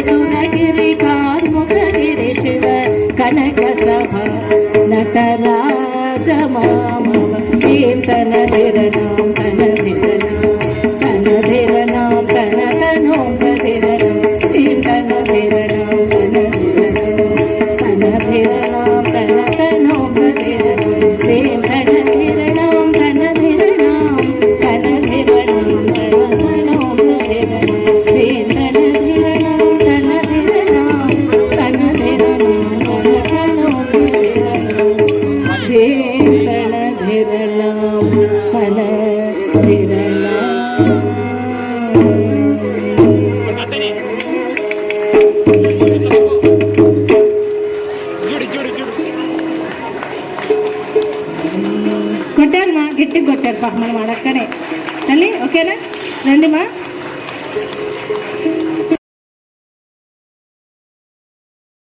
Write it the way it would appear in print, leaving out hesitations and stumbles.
సురగిరి కార్ముఖగిరి శివ కనక సభ నటరాజ మామవ కీర్తన ధిరణం తన ధిరణం తన ధిరణం తన తనోం ధిరణం కీర్తన ధిరణం తన ధిరణం తన ధిరణం తన తనోం ధిరణం కీర్తన ధిరణం తన ధిరణం తన ధిరణం తన తనోం ధిరణం కీర్తన ధిరణం తన ధిరణం తన ధిరణం తన తనోం ధిరణం కీర్తన ధిరణం తన ధిరణం. కొట్టారు మా గట్టి కొట్టారు పాప మనం అడక్కనే తల్లి. ఓకేనా రండి మా